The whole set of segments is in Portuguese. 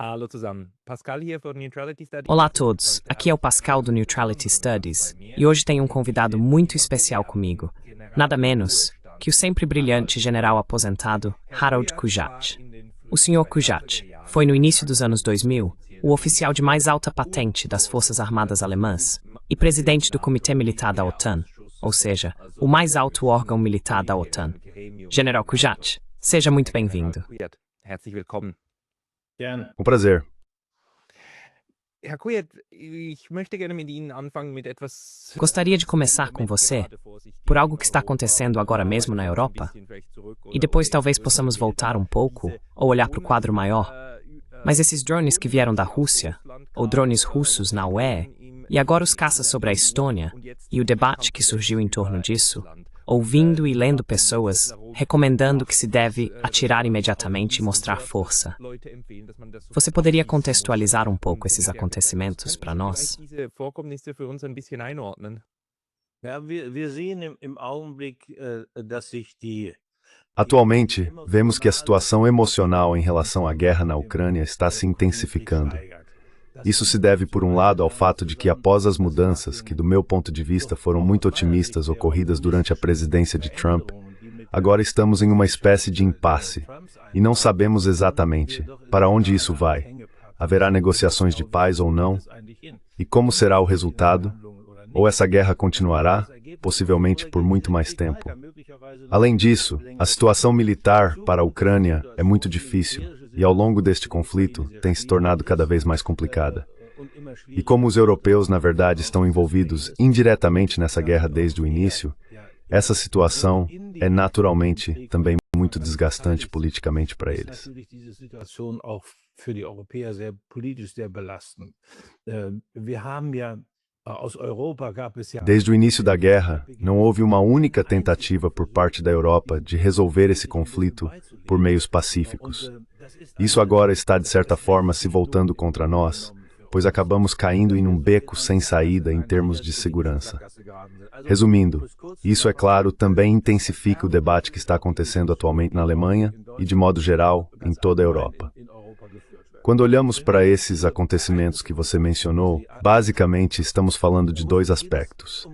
Hallo zusammen. Pascal hier von Neutrality Studies. Olá a todos, aqui é o Pascal do Neutrality Studies e hoje tenho um convidado muito especial comigo, nada menos que o sempre brilhante general aposentado Harold Kujat. O Sr. Kujat foi no início dos anos 2000 o oficial de mais alta patente das Forças Armadas Alemãs e presidente do Comitê Militar da OTAN, ou seja, o mais alto órgão militar da OTAN. General Kujat, seja muito bem-vindo. Herzlich willkommen. Um prazer. Herr Kujat, ich möchte gerne mit Ihnen anfangen mit etwas. Gostaria de começar com você por algo que está acontecendo agora mesmo na Europa, e depois talvez possamos voltar um pouco ou olhar para o quadro maior. Mas esses drones que vieram da Rússia, ou drones russos na UE, e agora os caças sobre a Estônia, e o debate que surgiu em torno disso, ouvindo e lendo pessoas recomendando que se deve atirar imediatamente e mostrar força. Você poderia contextualizar um pouco esses acontecimentos para nós? Atualmente, vemos que a situação emocional em relação à guerra na Ucrânia está se intensificando. Isso se deve, por um lado, ao fato de que, após as mudanças, que do meu ponto de vista foram muito otimistas ocorridas durante a presidência de Trump, agora estamos em uma espécie de impasse, e não sabemos exatamente para onde isso vai. Haverá negociações de paz ou não? E como será o resultado? Ou essa guerra continuará, possivelmente por muito mais tempo? Além disso, a situação militar para a Ucrânia é muito difícil, e ao longo deste conflito tem se tornado cada vez mais complicada. E como os europeus, na verdade, estão envolvidos indiretamente nessa guerra desde o início, essa situação é naturalmente também muito desgastante politicamente para eles. Desde o início da guerra, não houve uma única tentativa por parte da Europa de resolver esse conflito por meios pacíficos. Isso agora está, de certa forma, se voltando contra nós, pois acabamos caindo em um beco sem saída em termos de segurança. Resumindo, isso, é claro, também intensifica o debate que está acontecendo atualmente na Alemanha e, de modo geral, em toda a Europa. Quando olhamos para esses acontecimentos que você mencionou, basicamente estamos falando de dois aspectos.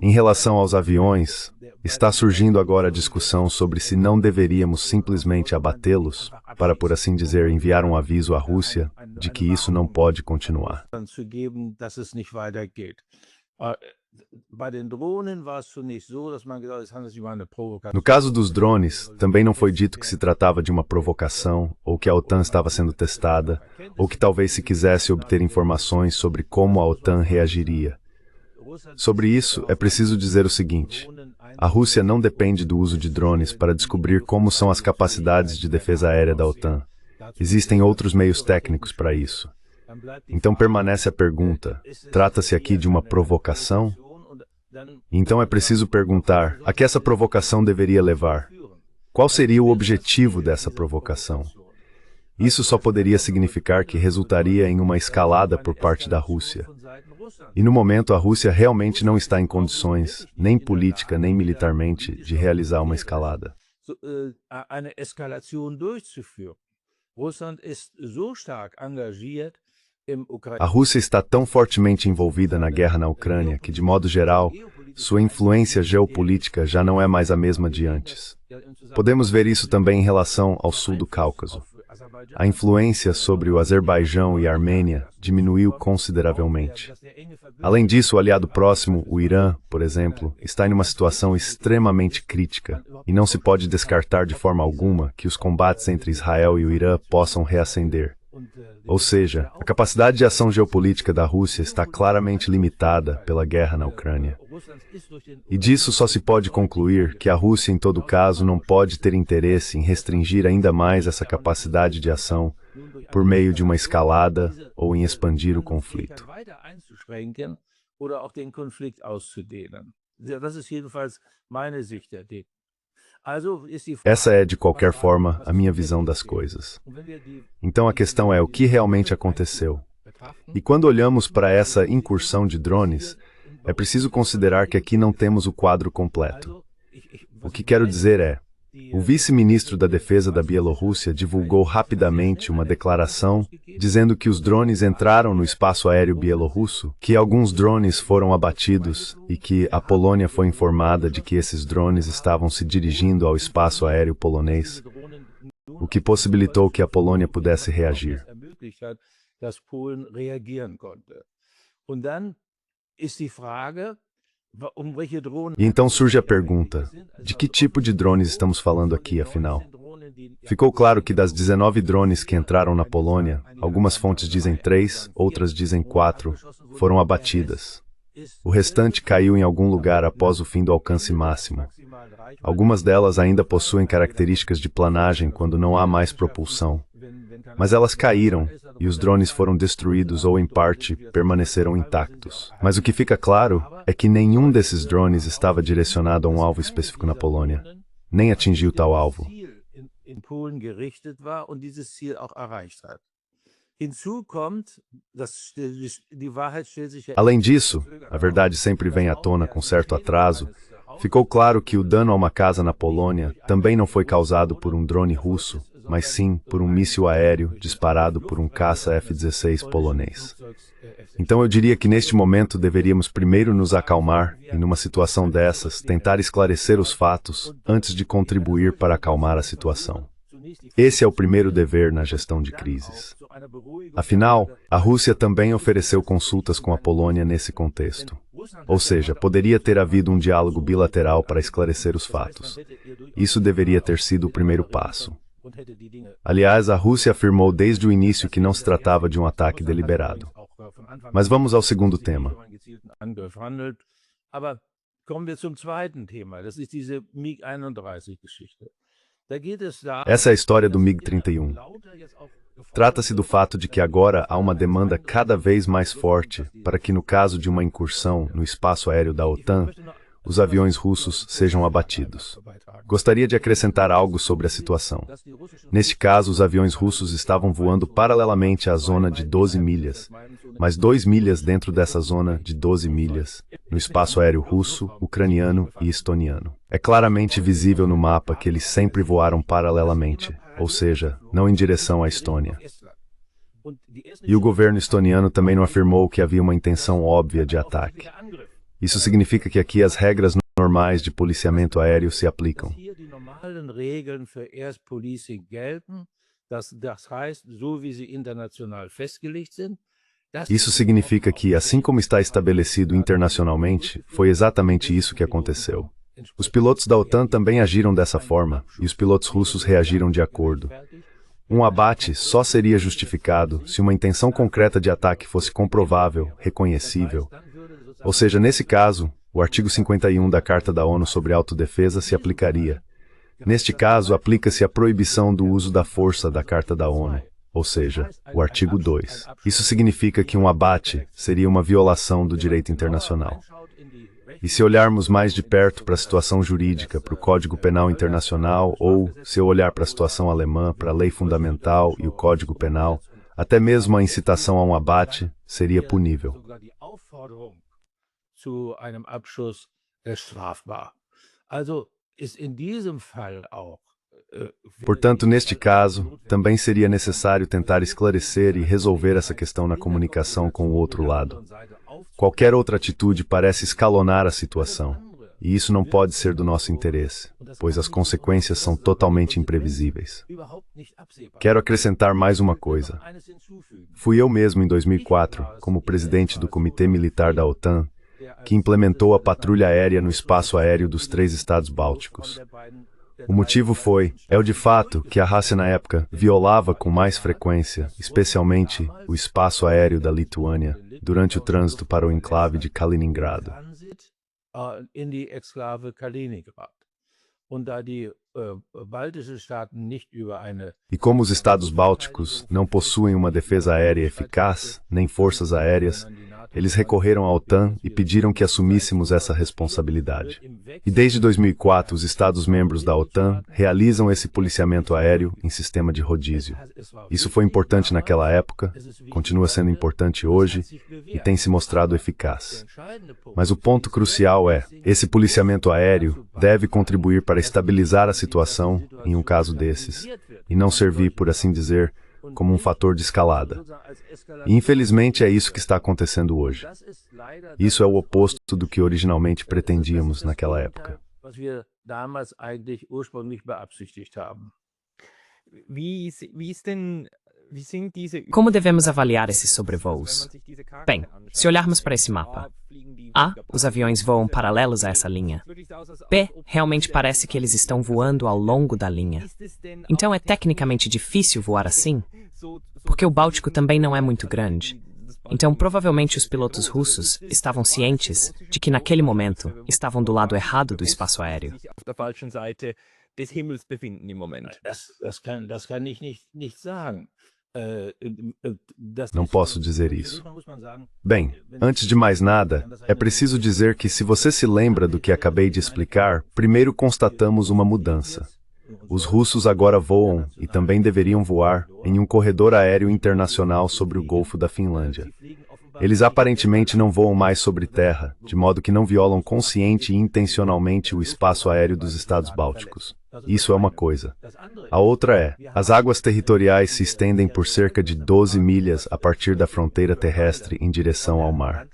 Em relação aos aviões, está surgindo agora a discussão sobre se não deveríamos simplesmente abatê-los, para, por assim dizer, enviar um aviso à Rússia de que isso não pode continuar. No caso dos drones, também não foi dito que se tratava de uma provocação, ou que a OTAN estava sendo testada, ou que talvez se quisesse obter informações sobre como a OTAN reagiria. Sobre isso, é preciso dizer o seguinte: a Rússia não depende do uso de drones para descobrir como são as capacidades de defesa aérea da OTAN. Existem outros meios técnicos para isso. Então permanece a pergunta: trata-se aqui de uma provocação? Então é preciso perguntar: a que essa provocação deveria levar? Qual seria o objetivo dessa provocação? Isso só poderia significar que resultaria em uma escalada por parte da Rússia. E no momento a Rússia realmente não está em condições, nem política nem militarmente, de realizar uma escalada. A Rússia está tão fortemente envolvida na guerra na Ucrânia que, de modo geral, sua influência geopolítica já não é mais a mesma de antes. Podemos ver isso também em relação ao sul do Cáucaso. A influência sobre o Azerbaijão e a Armênia diminuiu consideravelmente. Além disso, o aliado próximo, o Irã, por exemplo, está em uma situação extremamente crítica, e não se pode descartar de forma alguma que os combates entre Israel e o Irã possam reacender. Ou seja, a capacidade de ação geopolítica da Rússia está claramente limitada pela guerra na Ucrânia. E disso só se pode concluir que a Rússia, em todo caso, não pode ter interesse em restringir ainda mais essa capacidade de ação por meio de uma escalada ou em expandir o conflito. Essa é, de qualquer forma, a minha visão das coisas. Então a questão é o que realmente aconteceu. E quando olhamos para essa incursão de drones, é preciso considerar que aqui não temos o quadro completo. O que quero dizer é, O vice-ministro da Defesa da Bielorrússia divulgou rapidamente uma declaração dizendo que os drones entraram no espaço aéreo bielorrusso, que alguns drones foram abatidos e que a Polônia foi informada de que esses drones estavam se dirigindo ao espaço aéreo polonês, o que possibilitou que a Polônia pudesse reagir. E então surge a pergunta, de que tipo de drones estamos falando aqui, afinal? Ficou claro que das 19 drones que entraram na Polônia, algumas fontes dizem 3, outras dizem 4, foram abatidas. O restante caiu em algum lugar após o fim do alcance máximo. Algumas delas ainda possuem características de planagem quando não há mais propulsão. Mas elas caíram, e os drones foram destruídos ou, em parte, permaneceram intactos. Mas o que fica claro é que nenhum desses drones estava direcionado a um alvo específico na Polônia, nem atingiu tal alvo. Além disso, a verdade sempre vem à tona com certo atraso. Ficou claro que o dano a uma casa na Polônia também não foi causado por um drone russo, mas sim por um míssil aéreo disparado por um caça F-16 polonês. Então eu diria que neste momento deveríamos primeiro nos acalmar e, numa situação dessas, tentar esclarecer os fatos antes de contribuir para acalmar a situação. Esse é o primeiro dever na gestão de crises. Afinal, a Rússia também ofereceu consultas com a Polônia nesse contexto. Ou seja, poderia ter havido um diálogo bilateral para esclarecer os fatos. Isso deveria ter sido o primeiro passo. Aliás, a Rússia afirmou desde o início que não se tratava de um ataque deliberado. Mas vamos ao segundo tema. Essa é a história do MiG-31. Trata-se do fato de que agora há uma demanda cada vez mais forte para que, no caso de uma incursão no espaço aéreo da OTAN, os aviões russos sejam abatidos. Gostaria de acrescentar algo sobre a situação. Neste caso, os aviões russos estavam voando paralelamente à zona de 12 milhas, mas 2 milhas dentro dessa zona de 12 milhas, no espaço aéreo russo, ucraniano e estoniano. É claramente visível no mapa que eles sempre voaram paralelamente, ou seja, não em direção à Estônia. E o governo estoniano também não afirmou que havia uma intenção óbvia de ataque. Isso significa que aqui as regras normais de policiamento aéreo se aplicam. Isso significa que, assim como está estabelecido internacionalmente, foi exatamente isso que aconteceu. Os pilotos da OTAN também agiram dessa forma, e os pilotos russos reagiram de acordo. Um abate só seria justificado se uma intenção concreta de ataque fosse comprovável, reconhecível. Ou seja, nesse caso, o artigo 51 da Carta da ONU sobre Autodefesa se aplicaria. Neste caso, aplica-se a proibição do uso da força da Carta da ONU, ou seja, o artigo 2. Isso significa que um abate seria uma violação do direito internacional. E se olharmos mais de perto para a situação jurídica, para o Código Penal Internacional, ou, se eu olhar para a situação alemã, para a lei fundamental e o Código Penal, até mesmo a incitação a um abate seria punível. Zu einem Abschuss strafbar. Also ist in diesem Fall auch. Portanto, neste caso, também seria necessário tentar esclarecer e resolver essa questão na comunicação com o outro lado. Qualquer outra atitude parece escalonar a situação, e isso não pode ser do nosso interesse, pois as consequências são totalmente imprevisíveis. Quero acrescentar mais uma coisa. Fui eu mesmo, em 2004, como presidente do Comitê Militar da OTAN, que implementou a patrulha aérea no espaço aéreo dos 3 estados bálticos. O motivo é o de fato que a Rússia na época violava com mais frequência, especialmente o espaço aéreo da Lituânia, durante o trânsito para o enclave de Kaliningrado. E como os estados bálticos não possuem uma defesa aérea eficaz, nem forças aéreas, eles recorreram à OTAN e pediram que assumíssemos essa responsabilidade. E desde 2004, os Estados-membros da OTAN realizam esse policiamento aéreo em sistema de rodízio. Isso foi importante naquela época, continua sendo importante hoje e tem se mostrado eficaz. Mas o ponto crucial é, esse policiamento aéreo deve contribuir para estabilizar a situação em um caso desses, e não servir, por assim dizer, como um fator de escalada. E infelizmente é isso que está acontecendo hoje. Isso é o oposto do que originalmente pretendíamos naquela época. Como devemos avaliar esses sobrevoos? Bem, se olharmos para esse mapa, A. Os aviões voam paralelos a essa linha. B. Realmente parece que eles estão voando ao longo da linha. Então é tecnicamente difícil voar assim? Porque o Báltico também não é muito grande. Então provavelmente os pilotos russos estavam cientes de que naquele momento estavam do lado errado do espaço aéreo. Das kann ich nicht sagen. Não posso dizer isso. Bem, antes de mais nada, é preciso dizer que se você se lembra do que acabei de explicar, primeiro constatamos uma mudança. Os russos agora voam, e também deveriam voar, em um corredor aéreo internacional sobre o Golfo da Finlândia. Eles aparentemente não voam mais sobre terra, de modo que não violam consciente e intencionalmente o espaço aéreo dos Estados Bálticos. Isso é uma coisa. A outra é, as águas territoriais se estendem por cerca de 12 milhas a partir da fronteira terrestre em direção ao mar.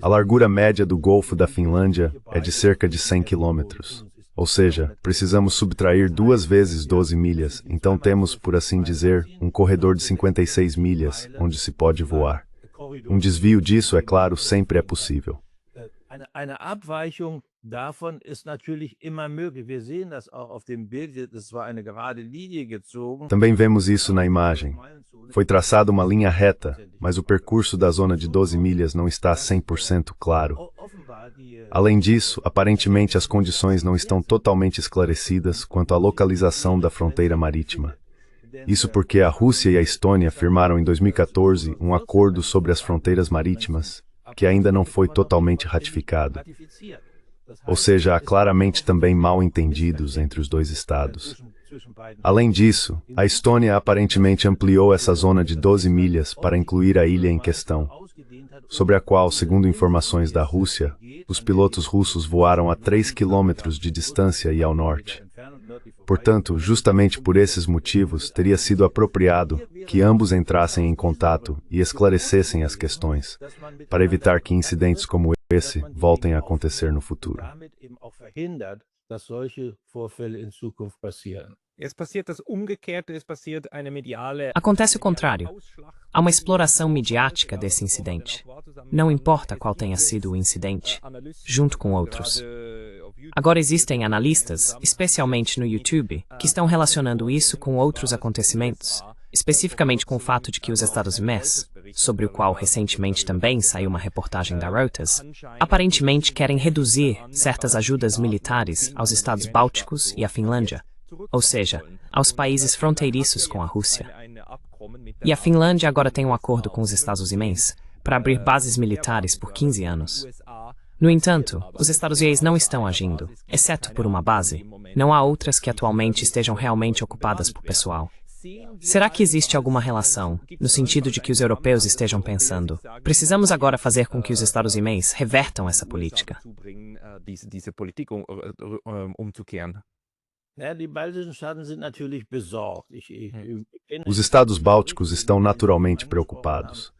A largura média do Golfo da Finlândia é de cerca de 100 quilômetros. Ou seja, precisamos subtrair 2 vezes 12 milhas, então temos, por assim dizer, um corredor de 56 milhas, onde se pode voar. Um desvio disso, é claro, sempre é possível. Eine Abweichung davon ist natürlich immer möglich. Wir sehen das auch auf dem Bild, das war eine gerade Linie gezogen. Também vemos isso na imagem. Foi traçada uma linha reta, mas o percurso da zona de 12 milhas não está 100% claro. Além disso, aparentemente as condições não estão totalmente esclarecidas quanto à localização da fronteira marítima. Isso porque a Rússia e a Estônia firmaram em 2014 um acordo sobre as fronteiras marítimas, que ainda não foi totalmente ratificado. Ou seja, há claramente também mal-entendidos entre os dois estados. Além disso, a Estônia aparentemente ampliou essa zona de 12 milhas para incluir a ilha em questão, sobre a qual, segundo informações da Rússia, os pilotos russos voaram a 3 quilômetros de distância e ao norte. Portanto, justamente por esses motivos, teria sido apropriado que ambos entrassem em contato e esclarecessem as questões, para evitar que incidentes como esse voltem a acontecer no futuro. Acontece o contrário. Há uma exploração midiática desse incidente. Não importa qual tenha sido o incidente, junto com outros. Agora existem analistas, especialmente no YouTube, que estão relacionando isso com outros acontecimentos, especificamente com o fato de que os Estados Unidos, sobre o qual recentemente também saiu uma reportagem da Reuters, aparentemente querem reduzir certas ajudas militares aos Estados Bálticos e à Finlândia, ou seja, aos países fronteiriços com a Rússia. E a Finlândia agora tem um acordo com os Estados Unidos para abrir bases militares por 15 anos. No entanto, os Estados Unidos não estão agindo, exceto por uma base. Não há outras que atualmente estejam realmente ocupadas por pessoal. Será que existe alguma relação, no sentido de que os europeus estejam pensando, precisamos agora fazer com que os Estados Unidos revertam essa política? Os Estados Bálticos estão naturalmente preocupados.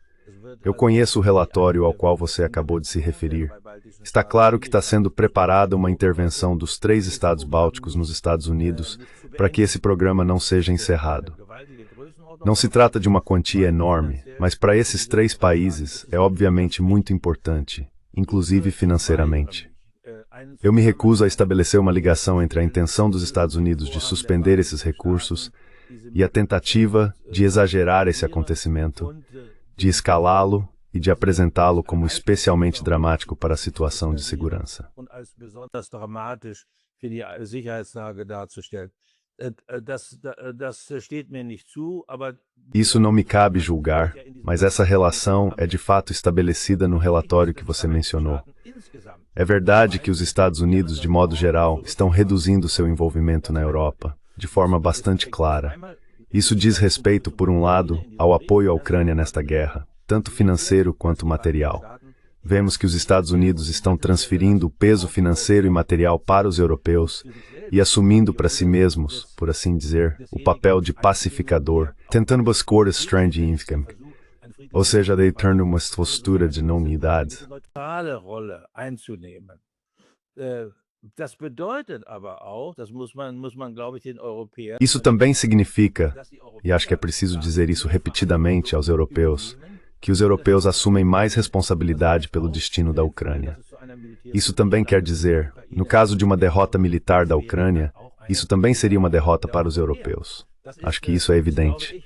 Eu conheço o relatório ao qual você acabou de se referir. Está claro que está sendo preparada uma intervenção dos 3 Estados Bálticos nos Estados Unidos para que esse programa não seja encerrado. Não se trata de uma quantia enorme, mas para esses 3 países é obviamente muito importante, inclusive financeiramente. Eu me recuso a estabelecer uma ligação entre a intenção dos Estados Unidos de suspender esses recursos e a tentativa de exagerar esse acontecimento, de escalá-lo e de apresentá-lo como especialmente dramático para a situação de segurança. Isso não me cabe julgar, mas essa relação é de fato estabelecida no relatório que você mencionou. É verdade que os Estados Unidos, de modo geral, estão reduzindo seu envolvimento na Europa, de forma bastante clara. Isso diz respeito, por um lado, ao apoio à Ucrânia nesta guerra, tanto financeiro quanto material. Vemos que os Estados Unidos estão transferindo o peso financeiro e material para os europeus e assumindo para si mesmos, por assim dizer, o papel de pacificador, tentando buscar a strange income. Ou seja, they turn uma postura de não unidade. Isso também significa, e acho que é preciso dizer isso repetidamente aos europeus, que os europeus assumem mais responsabilidade pelo destino da Ucrânia. Isso também quer dizer, no caso de uma derrota militar da Ucrânia, isso também seria uma derrota para os europeus. Acho que isso é evidente.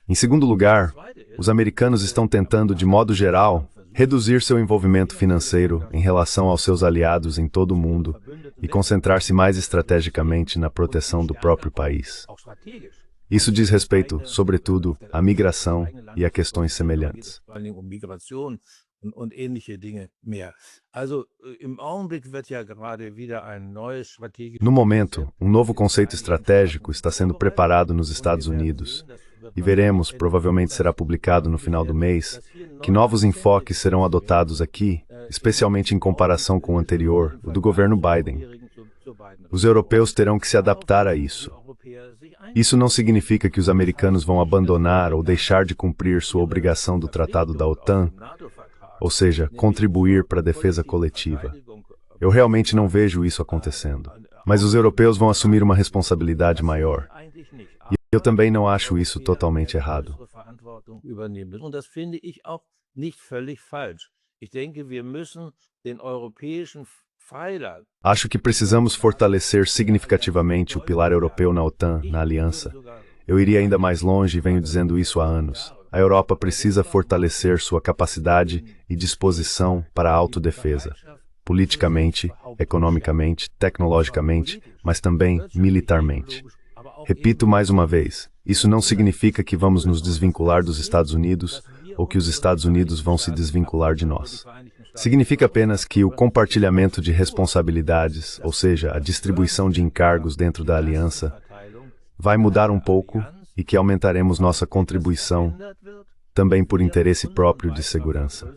Em segundo lugar, os americanos estão tentando, de modo geral, reduzir seu envolvimento financeiro em relação aos seus aliados em todo o mundo e concentrar-se mais estrategicamente na proteção do próprio país. Isso diz respeito, sobretudo, à migração e a questões semelhantes. No momento, um novo conceito estratégico está sendo preparado nos Estados Unidos e veremos, provavelmente será publicado no final do mês, que novos enfoques serão adotados aqui, especialmente em comparação com o anterior, o do governo Biden. Os europeus terão que se adaptar a isso. Isso não significa que os americanos vão abandonar ou deixar de cumprir sua obrigação do Tratado da OTAN, ou seja, contribuir para a defesa coletiva. Eu realmente não vejo isso acontecendo. Mas os europeus vão assumir uma responsabilidade maior. E eu também não acho isso totalmente errado. Acho que precisamos fortalecer significativamente o pilar europeu na OTAN, na aliança. Eu iria ainda mais longe e venho dizendo isso há anos. A Europa precisa fortalecer sua capacidade e disposição para a autodefesa, politicamente, economicamente, tecnologicamente, mas também militarmente. Repito mais uma vez, isso não significa que vamos nos desvincular dos Estados Unidos ou que os Estados Unidos vão se desvincular de nós. Significa apenas que o compartilhamento de responsabilidades, ou seja, a distribuição de encargos dentro da aliança, vai mudar um pouco e que aumentaremos nossa contribuição também por interesse próprio de segurança.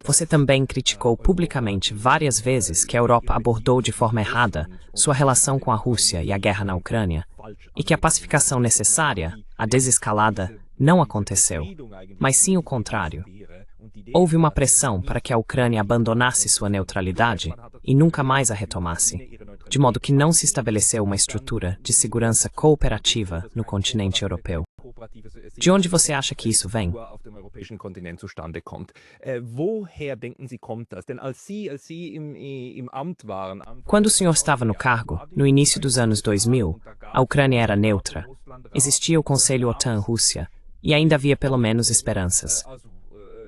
Você também criticou publicamente várias vezes que a Europa abordou de forma errada sua relação com a Rússia e a guerra na Ucrânia, e que a pacificação necessária, a desescalada, não aconteceu, mas sim o contrário. Houve uma pressão para que a Ucrânia abandonasse sua neutralidade e nunca mais a retomasse, de modo que não se estabeleceu uma estrutura de segurança cooperativa no continente europeu. De onde você acha que isso vem? Quando o senhor estava no cargo, no início dos anos 2000, a Ucrânia era neutra. Existia o Conselho OTAN-Rússia e ainda havia pelo menos esperanças.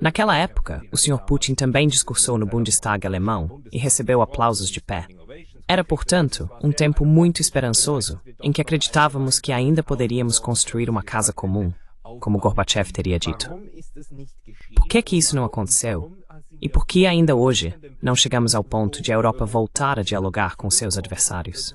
Naquela época, o Sr. Putin também discursou no Bundestag alemão e recebeu aplausos de pé. Era, portanto, um tempo muito esperançoso, em que acreditávamos que ainda poderíamos construir uma casa comum, como Gorbachev teria dito. Por que isso não aconteceu? E por que ainda hoje não chegamos ao ponto de a Europa voltar a dialogar com seus adversários?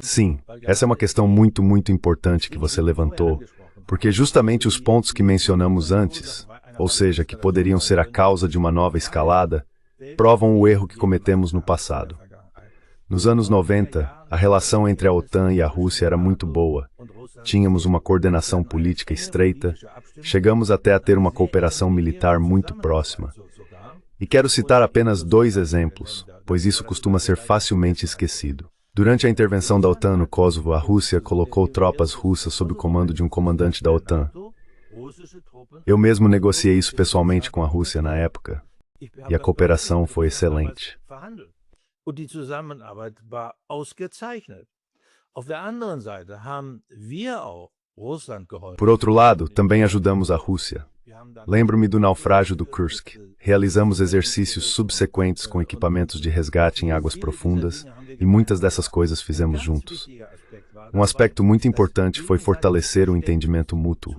Sim, essa é uma questão muito importante que você levantou, porque justamente os pontos que mencionamos antes, ou seja, que poderiam ser a causa de uma nova escalada, provam o erro que cometemos no passado. Nos anos 90, a relação entre a OTAN e a Rússia era muito boa. Tínhamos uma coordenação política estreita, chegamos até a ter uma cooperação militar muito próxima. E quero citar apenas 2 exemplos, pois isso costuma ser facilmente esquecido. Durante a intervenção da OTAN no Kosovo, a Rússia colocou tropas russas sob o comando de um comandante da OTAN. Eu mesmo negociei isso pessoalmente com a Rússia na época, e a cooperação foi excelente. Por outro lado, também ajudamos a Rússia. Lembro-me do naufrágio do Kursk. Realizamos exercícios subsequentes com equipamentos de resgate em águas profundas e muitas dessas coisas fizemos juntos. Um aspecto muito importante foi fortalecer o entendimento mútuo.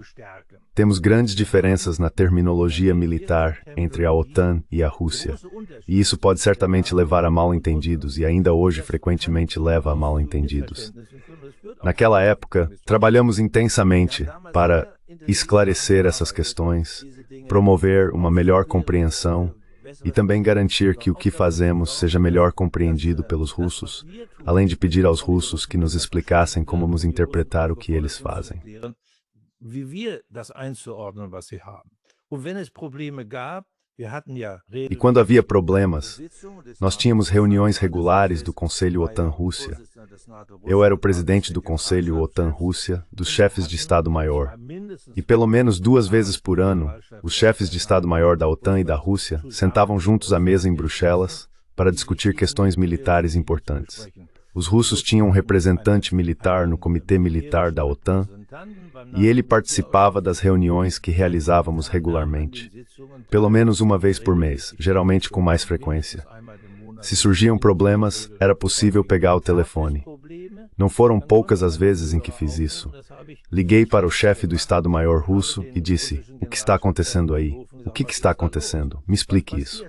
Temos grandes diferenças na terminologia militar entre a OTAN e a Rússia, e isso pode certamente levar a mal-entendidos e ainda hoje frequentemente leva a mal-entendidos. Naquela época, trabalhamos intensamente para esclarecer essas questões, promover uma melhor compreensão e também garantir que o que fazemos seja melhor compreendido pelos russos, além de pedir aos russos que nos explicassem como vamos interpretar o que eles fazem. E quando havia problemas, nós tínhamos reuniões regulares do Conselho OTAN-Rússia. Eu era o presidente do Conselho OTAN-Rússia, dos chefes de Estado-Maior. E pelo menos 2 vezes por ano, os chefes de Estado-Maior da OTAN e da Rússia sentavam juntos à mesa em Bruxelas para discutir questões militares importantes. Os russos tinham um representante militar no Comitê Militar da OTAN, e ele participava das reuniões que realizávamos regularmente, pelo menos uma vez por mês, geralmente com mais frequência. Se surgiam problemas, era possível pegar o telefone. Não foram poucas as vezes em que fiz isso. Liguei para o chefe do Estado-Maior russo e disse: "O que está acontecendo aí? O que está acontecendo? Me explique isso."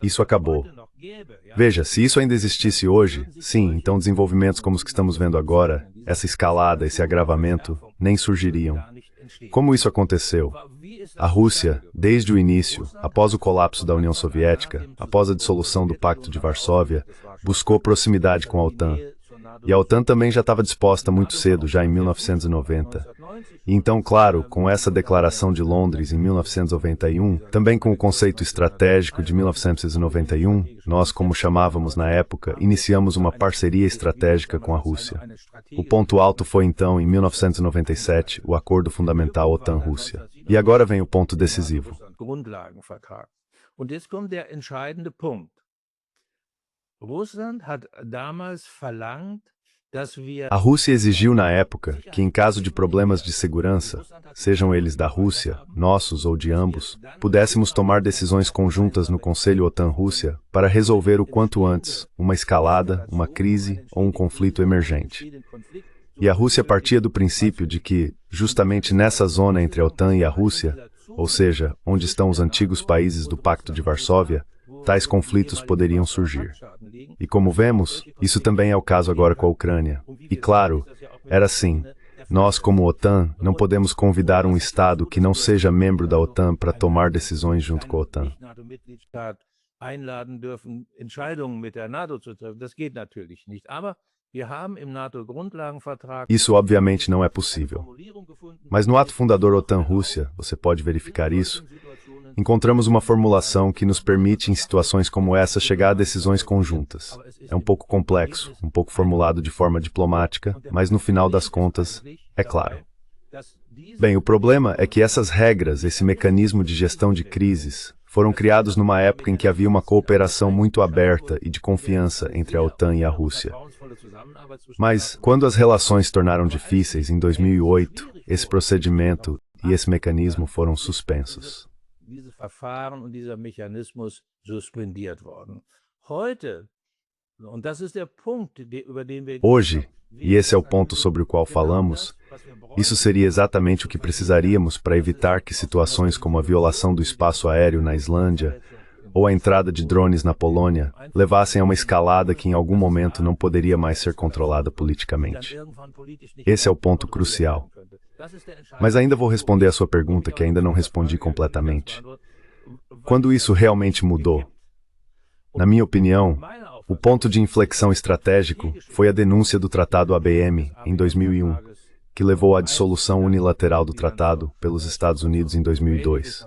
Isso acabou. Veja, se isso ainda existisse hoje, sim, então desenvolvimentos como os que estamos vendo agora, essa escalada, esse agravamento, nem surgiriam. Como isso aconteceu? A Rússia, desde o início, após o colapso da União Soviética, após a dissolução do Pacto de Varsóvia, buscou proximidade com a OTAN. E a OTAN também já estava disposta muito cedo, já em 1990. E então, claro, com essa declaração de Londres em 1991, também com o conceito estratégico de 1991, nós, como chamávamos na época, iniciamos uma parceria estratégica com a Rússia. O ponto alto foi então, em 1997, o Acordo Fundamental OTAN-Rússia. E agora vem o ponto decisivo. A Rússia exigiu na época que, em caso de problemas de segurança, sejam eles da Rússia, nossos ou de ambos, pudéssemos tomar decisões conjuntas no Conselho OTAN-Rússia para resolver o quanto antes uma escalada, uma crise ou um conflito emergente. E a Rússia partia do princípio de que, justamente nessa zona entre a OTAN e a Rússia, ou seja, onde estão os antigos países do Pacto de Varsóvia, tais conflitos poderiam surgir. E como vemos, isso também é o caso agora com a Ucrânia. E claro, era assim. Nós, como OTAN, não podemos convidar um Estado que não seja membro da OTAN para tomar decisões junto com a OTAN. Isso obviamente não é possível. Mas no ato fundador OTAN-Rússia, você pode verificar isso, encontramos uma formulação que nos permite, em situações como essa, chegar a decisões conjuntas. É um pouco complexo, um pouco formulado de forma diplomática, mas no final das contas, é claro. Bem, o problema é que essas regras, esse mecanismo de gestão de crises, foram criados numa época em que havia uma cooperação muito aberta e de confiança entre a OTAN e a Rússia. Mas, quando as relações se tornaram difíceis, em 2008, esse procedimento e esse mecanismo foram suspensos. Hoje, e esse é o ponto sobre o qual falamos, isso seria exatamente o que precisaríamos para evitar que situações como a violação do espaço aéreo na Islândia ou a entrada de drones na Polônia levassem a uma escalada que em algum momento não poderia mais ser controlada politicamente. Esse é o ponto crucial. Mas ainda vou responder a sua pergunta que ainda não respondi completamente. Quando isso realmente mudou? Na minha opinião, o ponto de inflexão estratégico foi a denúncia do Tratado ABM, em 2001, que levou à dissolução unilateral do tratado pelos Estados Unidos em 2002.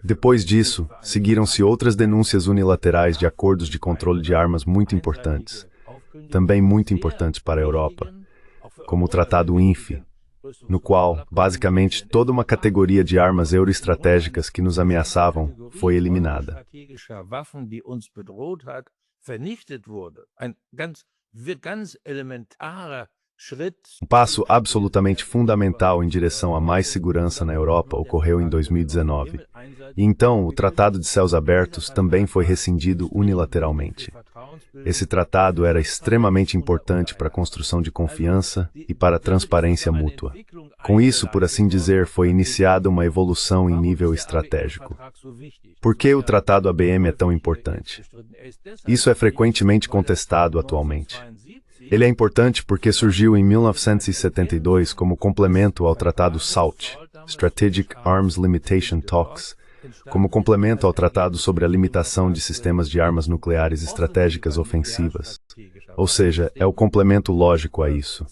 Depois disso, seguiram-se outras denúncias unilaterais de acordos de controle de armas muito importantes, também muito importantes para a Europa, como o Tratado INF, no qual, basicamente, toda uma categoria de armas euroestratégicas que nos ameaçavam foi eliminada. vernichtet wurde. Ein ganz elementarer Schritt. Um passo absolutamente fundamental em direção a mais segurança na Europa ocorreu em 2019. E então, o Tratado de Céus Abertos também foi rescindido unilateralmente. Esse tratado era extremamente importante para a construção de confiança e para a transparência mútua. Com isso, por assim dizer, foi iniciada uma evolução em nível estratégico. Por que o Tratado ABM é tão importante? Isso é frequentemente contestado atualmente. Ele é importante porque surgiu em 1972 como complemento ao Tratado SALT, Strategic Arms Limitation Talks, como complemento ao Tratado sobre a Limitação de Sistemas de Armas Nucleares Estratégicas Ofensivas. Ou seja, é o complemento lógico a isso.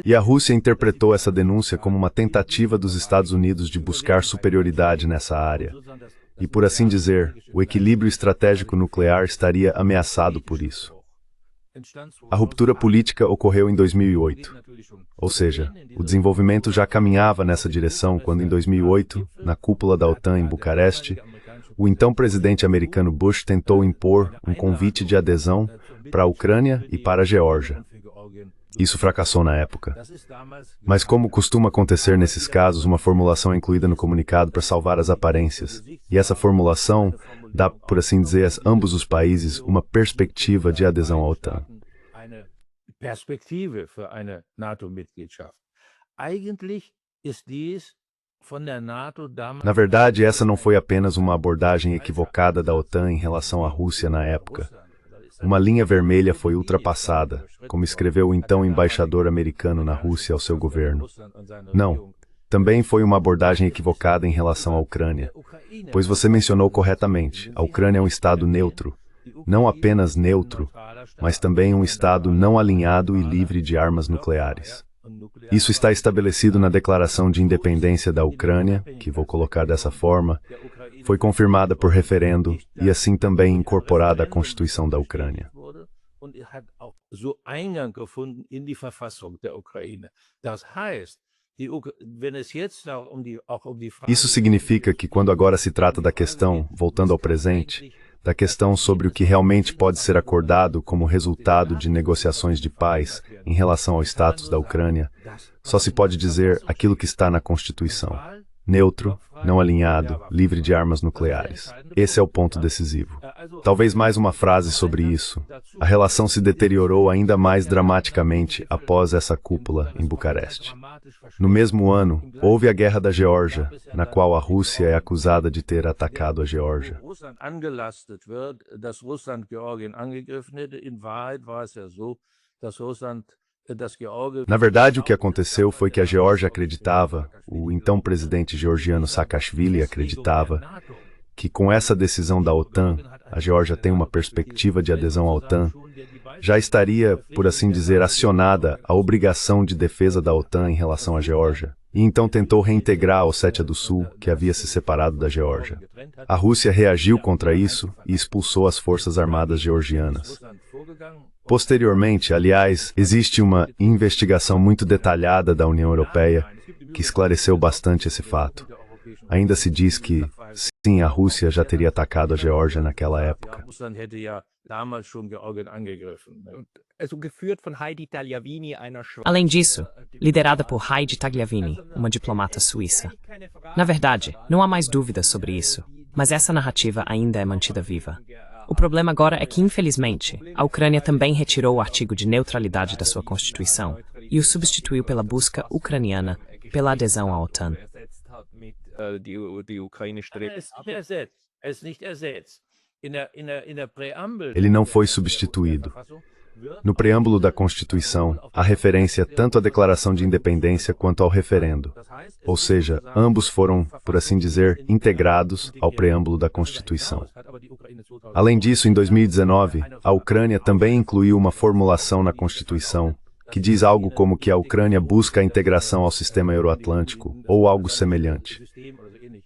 E a Rússia interpretou essa denúncia como uma tentativa dos Estados Unidos de buscar superioridade nessa área. E, por assim dizer, o equilíbrio estratégico nuclear estaria ameaçado por isso. A ruptura política ocorreu em 2008. Ou seja, o desenvolvimento já caminhava nessa direção quando, em 2008, na cúpula da OTAN em Bucareste, o então presidente americano Bush tentou impor um convite de adesão para a Ucrânia e para a Geórgia. Isso fracassou na época. Mas como costuma acontecer nesses casos, uma formulação é incluída no comunicado para salvar as aparências. E essa formulação dá, por assim dizer, a ambos os países uma perspectiva de adesão à OTAN. Na verdade, essa não foi apenas uma abordagem equivocada da OTAN em relação à Rússia na época. Uma linha vermelha foi ultrapassada, como escreveu o então embaixador americano na Rússia ao seu governo. Não, também foi uma abordagem equivocada em relação à Ucrânia, pois você mencionou corretamente, a Ucrânia é um estado neutro, não apenas neutro, mas também um estado não alinhado e livre de armas nucleares. Isso está estabelecido na Declaração de Independência da Ucrânia, que vou colocar dessa forma, foi confirmada por referendo e assim também incorporada à Constituição da Ucrânia. Isso significa que quando agora se trata da questão, voltando ao presente, da questão sobre o que realmente pode ser acordado como resultado de negociações de paz em relação ao status da Ucrânia, só se pode dizer aquilo que está na Constituição. Neutro, não alinhado, livre de armas nucleares. Esse é o ponto decisivo. Talvez mais uma frase sobre isso. A relação se deteriorou ainda mais dramaticamente após essa cúpula em Bucareste. No mesmo ano, houve a Guerra da Geórgia, na qual a Rússia é acusada de ter atacado a Geórgia. Na verdade, o que aconteceu foi que a Geórgia acreditava, o então presidente georgiano Saakashvili acreditava, que com essa decisão da OTAN, a Geórgia tem uma perspectiva de adesão à OTAN, já estaria, por assim dizer, acionada a obrigação de defesa da OTAN em relação à Geórgia, e então tentou reintegrar a Ossétia do Sul, que havia se separado da Geórgia. A Rússia reagiu contra isso e expulsou as forças armadas georgianas. Posteriormente, aliás, existe uma investigação muito detalhada da União Europeia que esclareceu bastante esse fato. Ainda se diz que, sim, a Rússia já teria atacado a Geórgia naquela época. Além disso, liderada por Heidi Tagliavini, uma diplomata suíça. Na verdade, não há mais dúvidas sobre isso, mas essa narrativa ainda é mantida viva. O problema agora é que, infelizmente, a Ucrânia também retirou o artigo de neutralidade da sua Constituição e o substituiu pela busca ucraniana pela adesão à OTAN. Ele não foi substituído. No preâmbulo da Constituição, há referência tanto à Declaração de Independência quanto ao referendo. Ou seja, ambos foram, por assim dizer, integrados ao preâmbulo da Constituição. Além disso, em 2019, a Ucrânia também incluiu uma formulação na Constituição que diz algo como que a Ucrânia busca a integração ao sistema euroatlântico, ou algo semelhante.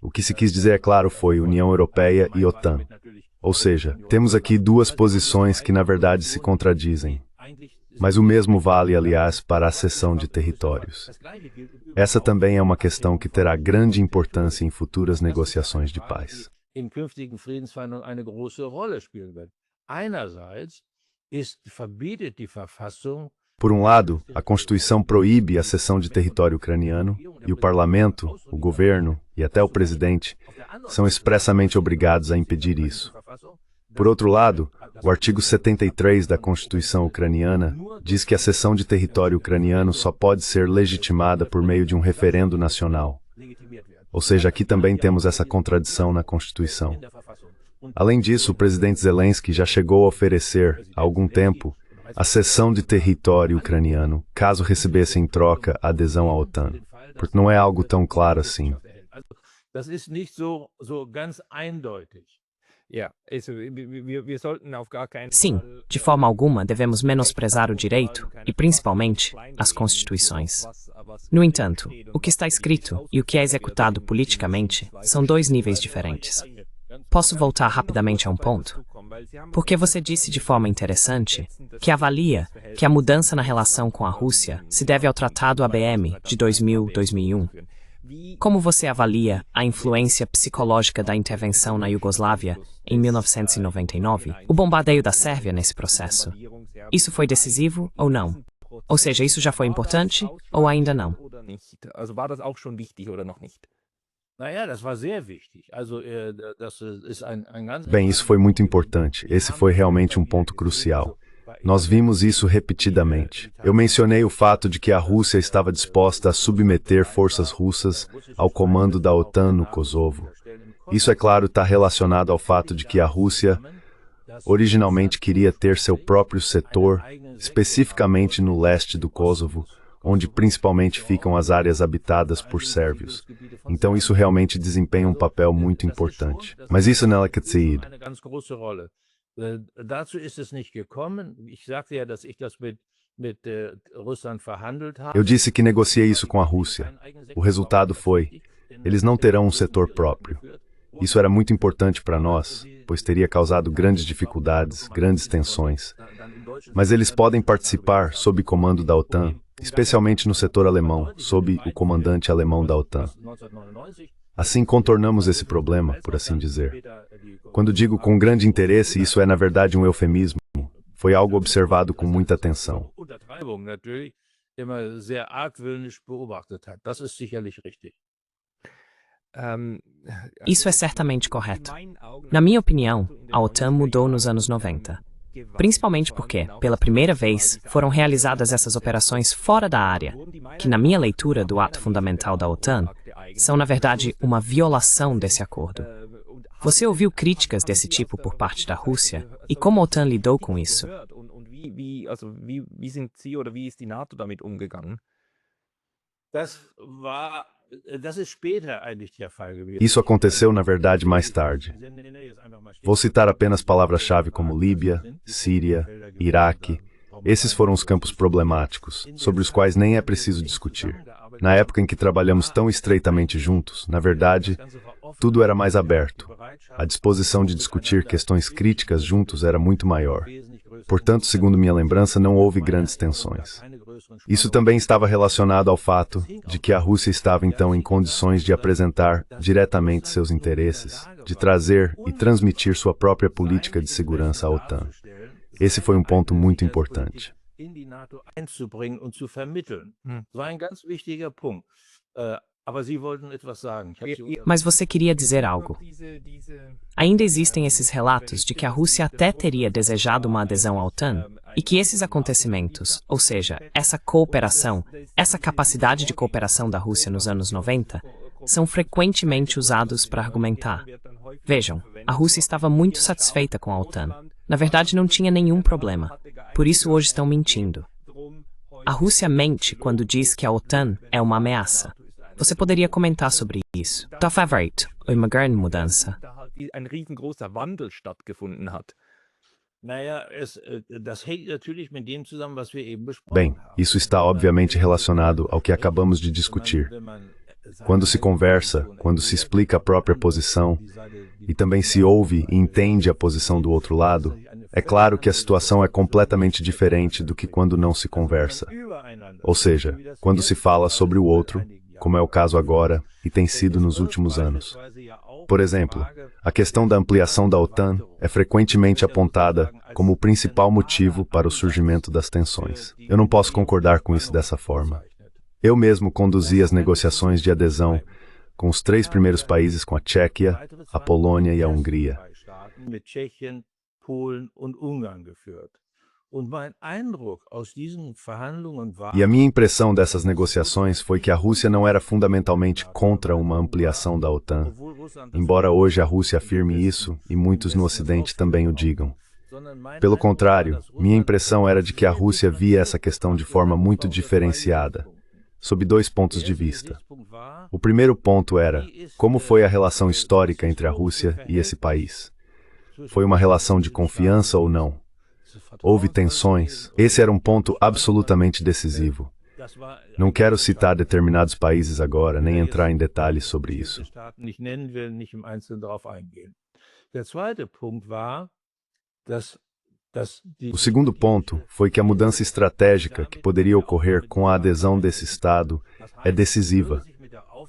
O que se quis dizer, é claro, foi União Europeia e OTAN. Ou seja, temos aqui duas posições que na verdade se contradizem. Mas o mesmo vale, aliás, para a cessão de territórios. Essa também é uma questão que terá grande importância em futuras negociações de paz. In künftigen Friedensverhandlungen eine große Rolle spielen wird. Einerseits verbietet die Verfassung. Por um lado, a Constituição proíbe a cessão de território ucraniano e o parlamento, o governo e até o presidente são expressamente obrigados a impedir isso. Por outro lado, o artigo 73 da Constituição ucraniana diz que a cessão de território ucraniano só pode ser legitimada por meio de um referendo nacional. Ou seja, aqui também temos essa contradição na Constituição. Além disso, o presidente Zelensky já chegou a oferecer, há algum tempo, a cessão de território ucraniano, caso recebesse em troca a adesão à OTAN, porque não é algo tão claro assim. Das ist nicht so ganz eindeutig. Sim, de forma alguma devemos menosprezar o direito e, principalmente, as constituições. No entanto, o que está escrito e o que é executado politicamente são dois níveis diferentes. Posso voltar rapidamente a um ponto? Porque você disse de forma interessante que avalia que a mudança na relação com a Rússia se deve ao Tratado ABM de 2000-2001. Como você avalia a influência psicológica da intervenção na Iugoslávia em 1999, o bombardeio da Sérvia nesse processo? Isso foi decisivo ou não? Ou seja, isso já foi importante ou ainda não? Bem, isso foi muito importante. Esse foi realmente um ponto crucial. Nós vimos isso repetidamente. Eu mencionei o fato de que a Rússia estava disposta a submeter forças russas ao comando da OTAN no Kosovo. Isso, é claro, está relacionado ao fato de que a Rússia originalmente queria ter seu próprio setor, especificamente no leste do Kosovo, onde principalmente ficam as áreas habitadas por sérvios. Então isso realmente desempenha um papel muito importante. Mas isso não é que Dazu ist es nicht gekommen. Ich sagte ja, dass ich das mit Russland verhandelt habe. Eu disse que negociei isso com a Rússia. O resultado foi: eles não terão um setor próprio. Isso era muito importante para nós, pois teria causado grandes dificuldades, grandes tensões. Mas eles podem participar sob comando da OTAN, especialmente no setor alemão, sob o comandante alemão da OTAN. Assim contornamos esse problema, por assim dizer. Quando digo com grande interesse, isso é na verdade um eufemismo. Foi algo observado com muita atenção. Isso é certamente correto. Na minha opinião, a OTAN mudou nos anos 90. Principalmente porque, pela primeira vez, foram realizadas essas operações fora da área, que na minha leitura do ato fundamental da OTAN, são na verdade uma violação desse acordo. Você ouviu críticas desse tipo por parte da Rússia? E como a OTAN lidou com isso? Isso aconteceu, na verdade, mais tarde. Vou citar apenas palavras-chave como Líbia, Síria, Iraque. Esses foram os campos problemáticos, sobre os quais nem é preciso discutir. Na época em que trabalhamos tão estreitamente juntos, na verdade, tudo era mais aberto. A disposição de discutir questões críticas juntos era muito maior. Portanto, segundo minha lembrança, não houve grandes tensões. Isso também estava relacionado ao fato de que a Rússia estava então em condições de apresentar diretamente seus interesses, de trazer e transmitir sua própria política de segurança à OTAN. Esse foi um ponto muito importante. Mas você queria dizer algo. Ainda existem esses relatos de que a Rússia até teria desejado uma adesão à OTAN e que esses acontecimentos, ou seja, essa cooperação, essa capacidade de cooperação da Rússia nos anos 90, são frequentemente usados para argumentar. Vejam, a Rússia estava muito satisfeita com a OTAN. Na verdade, não tinha nenhum problema. Por isso, hoje estão mentindo. A Rússia mente quando diz que a OTAN é uma ameaça. Você poderia comentar sobre isso? Tá favorito, uma grande mudança. Bem, isso está obviamente relacionado ao que acabamos de discutir. Quando se conversa, quando se explica a própria posição, e também se ouve e entende a posição do outro lado, é claro que a situação é completamente diferente do que quando não se conversa. Ou seja, quando se fala sobre o outro como é o caso agora e tem sido nos últimos anos. Por exemplo, a questão da ampliação da OTAN é frequentemente apontada como o principal motivo para o surgimento das tensões. Eu não posso concordar com isso dessa forma. Eu mesmo conduzi as negociações de adesão com os 3 primeiros países, com a Tchequia, a Polônia e a Hungria. E a minha impressão dessas negociações foi que a Rússia não era fundamentalmente contra uma ampliação da OTAN, embora hoje a Rússia afirme isso e muitos no Ocidente também o digam. Pelo contrário, minha impressão era de que a Rússia via essa questão de forma muito diferenciada, sob 2 pontos de vista. O primeiro ponto era como foi a relação histórica entre a Rússia e esse país. Foi uma relação de confiança ou não? Houve tensões? Esse era um ponto absolutamente decisivo. Não quero citar determinados países agora, nem entrar em detalhes sobre isso. O segundo ponto foi que a mudança estratégica que poderia ocorrer com a adesão desse Estado é decisiva.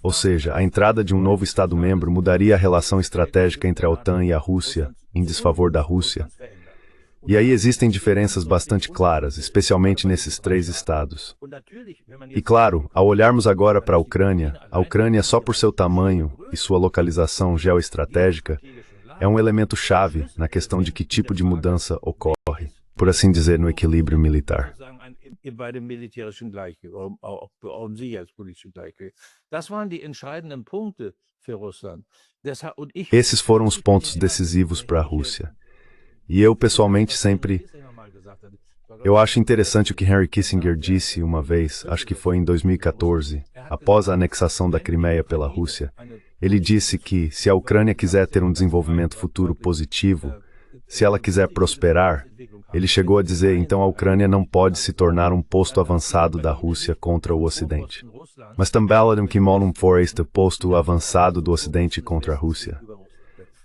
Ou seja, a entrada de um novo Estado-membro mudaria a relação estratégica entre a OTAN e a Rússia, em desfavor da Rússia. E aí existem diferenças bastante claras, especialmente nesses 3 estados. E claro, ao olharmos agora para a Ucrânia só por seu tamanho e sua localização geoestratégica, é um elemento chave na questão de que tipo de mudança ocorre, por assim dizer, no equilíbrio militar. Esses foram os pontos decisivos para a Rússia. E eu, pessoalmente, Eu acho interessante o que Henry Kissinger disse uma vez, acho que foi em 2014, após a anexação da Crimeia pela Rússia. Ele disse que, se a Ucrânia quiser ter um desenvolvimento futuro positivo, se ela quiser prosperar, ele chegou a dizer, então a Ucrânia não pode se tornar um posto avançado da Rússia contra o Ocidente. Mas também que Molum for este posto avançado do Ocidente contra a Rússia.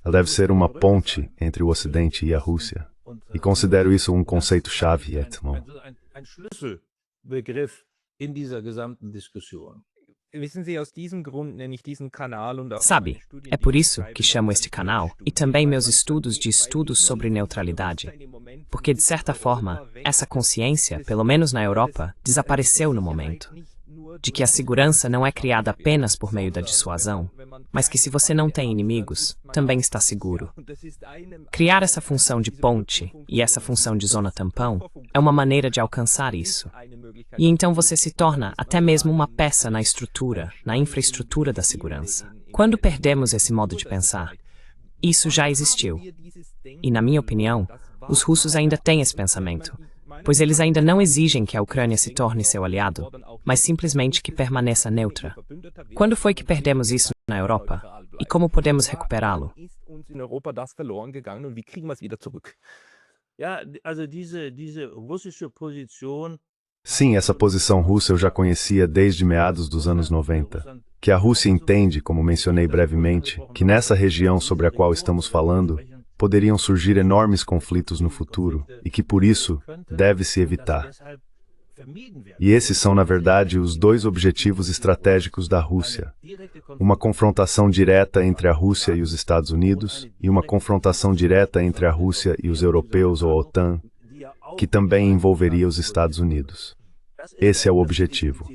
Ela deve ser uma ponte entre o Ocidente e a Rússia. E considero isso um conceito-chave, Edmond. Sabe, é por isso que chamo este canal e também meus estudos de estudos sobre neutralidade. Porque, de certa forma, essa consciência, pelo menos na Europa, desapareceu no momento. De que a segurança não é criada apenas por meio da dissuasão, mas que se você não tem inimigos, também está seguro. Criar essa função de ponte e essa função de zona tampão é uma maneira de alcançar isso. E então você se torna até mesmo uma peça na estrutura, na infraestrutura da segurança. Quando perdemos esse modo de pensar, isso já existiu. E, na minha opinião, os russos ainda têm esse pensamento, pois eles ainda não exigem que a Ucrânia se torne seu aliado, mas simplesmente que permaneça neutra. Quando foi que perdemos isso na Europa? E como podemos recuperá-lo? Sim, essa posição russa eu já conhecia desde meados dos anos 90, que a Rússia entende, como mencionei brevemente, que nessa região sobre a qual estamos falando, poderiam surgir enormes conflitos no futuro e que, por isso, deve-se evitar. E esses são, na verdade, os 2 objetivos estratégicos da Rússia. Uma confrontação direta entre a Rússia e os Estados Unidos e uma confrontação direta entre a Rússia e os europeus ou a OTAN, que também envolveria os Estados Unidos. Esse é o objetivo.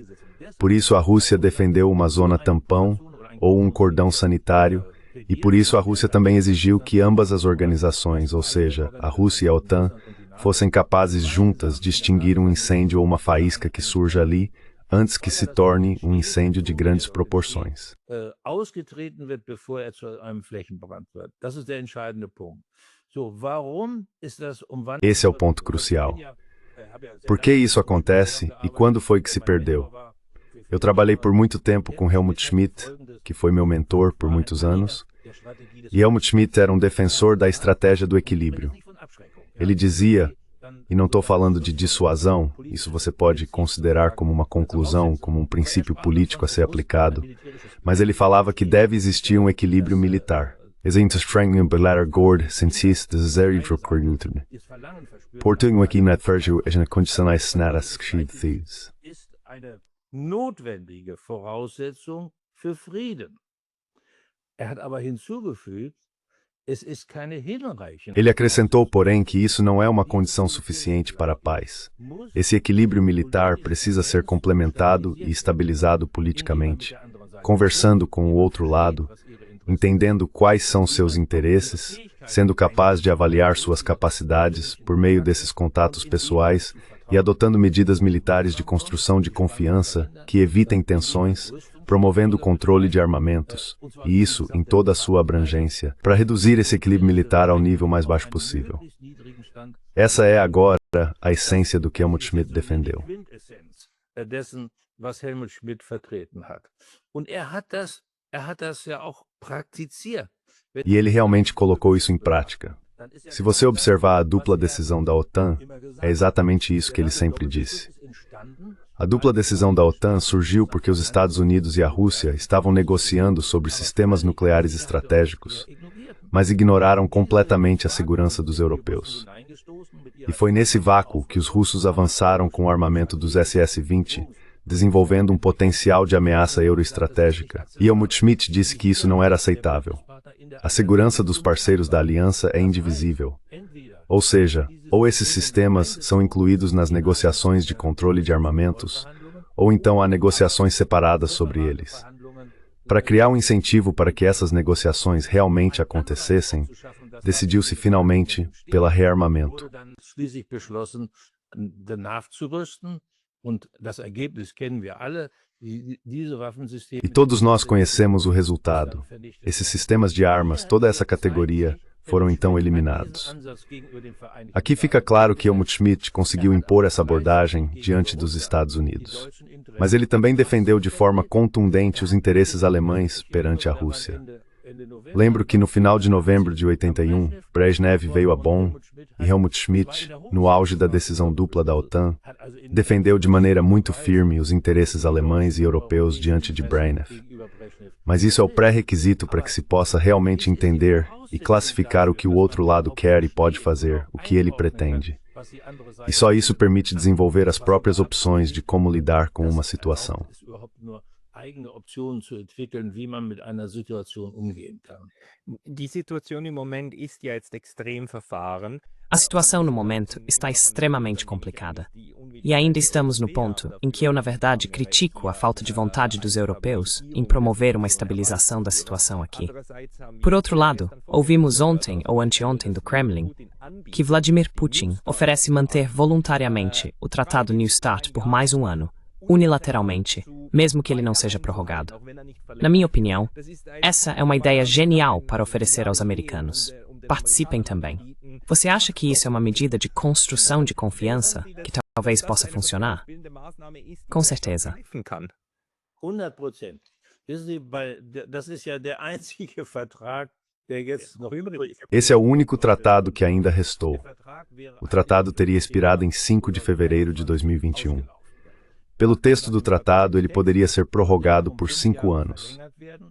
Por isso a Rússia defendeu uma zona tampão ou um cordão sanitário, e por isso a Rússia também exigiu que ambas as organizações, ou seja, a Rússia e a OTAN, fossem capazes juntas de extinguir um incêndio ou uma faísca que surja ali, antes que se torne um incêndio de grandes proporções. Esse é o ponto crucial. Por que isso acontece e quando foi que se perdeu? Eu trabalhei por muito tempo com Helmut Schmidt, que foi meu mentor por muitos anos, e Helmut Schmidt era um defensor da estratégia do equilíbrio. Ele dizia, e não estou falando de dissuasão, isso você pode considerar como uma conclusão, como um princípio político a ser aplicado, mas ele falava que deve existir um equilíbrio militar. notwendige Voraussetzung für Frieden. Er hat aber hinzugefügt, es ist keine hinreichende. Ele acrescentou, porém, que isso não é uma condição suficiente para a paz. Esse equilíbrio militar precisa ser complementado e estabilizado politicamente, conversando com o outro lado, entendendo quais são seus interesses, sendo capaz de avaliar suas capacidades por meio desses contatos pessoais e adotando medidas militares de construção de confiança que evitem tensões, promovendo o controle de armamentos, e isso em toda a sua abrangência, para reduzir esse equilíbrio militar ao nível mais baixo possível. Essa é agora a essência do que Helmut Schmidt defendeu. Dessen, was Helmut Schmidt vertreten hat. Und er hat das ja auch praktiziert. E ele realmente colocou isso em prática. Se você observar a dupla decisão da OTAN, é exatamente isso que ele sempre disse. A dupla decisão da OTAN surgiu porque os Estados Unidos e a Rússia estavam negociando sobre sistemas nucleares estratégicos, mas ignoraram completamente a segurança dos europeus. E foi nesse vácuo que os russos avançaram com o armamento dos SS-20, desenvolvendo um potencial de ameaça euroestratégica. E Helmut Schmidt disse que isso não era aceitável. A segurança dos parceiros da aliança é indivisível. Ou seja, ou esses sistemas são incluídos nas negociações de controle de armamentos, ou então há negociações separadas sobre eles. Para criar um incentivo para que essas negociações realmente acontecessem, decidiu-se finalmente pela rearmamento. E todos nós conhecemos o resultado. Esses sistemas de armas, toda essa categoria, foram então eliminados. Aqui fica claro que Helmut Schmidt conseguiu impor essa abordagem diante dos Estados Unidos. Mas ele também defendeu de forma contundente os interesses alemães perante a Rússia. Lembro que no final de novembro de 81, Brezhnev veio a Bonn e Helmut Schmidt, no auge da decisão dupla da OTAN, defendeu de maneira muito firme os interesses alemães e europeus diante de Brezhnev. Mas isso é o pré-requisito para que se possa realmente entender e classificar o que o outro lado quer e pode fazer, o que ele pretende. E só isso permite desenvolver as próprias opções de como lidar com uma situação. Eigene Optionen zu entwickeln, wie man mit einer Situation umgehen kann. Die Situation im Moment ist ja jetzt extrem verfahren. A situação no momento está extremamente complicada. E ainda estamos no ponto em que eu, na verdade, critico a falta de vontade dos europeus em promover uma estabilização da situação aqui. Por outro lado, ouvimos ontem ou anteontem do Kremlin que Vladimir Putin oferece manter voluntariamente o Tratado New START por mais um ano, unilateralmente, mesmo que ele não seja prorrogado. Na minha opinião, essa é uma ideia genial para oferecer aos americanos. Participem também. Você acha que isso é uma medida de construção de confiança que talvez possa funcionar? Com certeza. 100%. Das ist ja der einzige Vertrag, der jetzt noch übrig ist. Esse é o único tratado que ainda restou. O tratado teria expirado em 5 de fevereiro de 2021. Pelo texto do tratado, ele poderia ser prorrogado por 5 anos.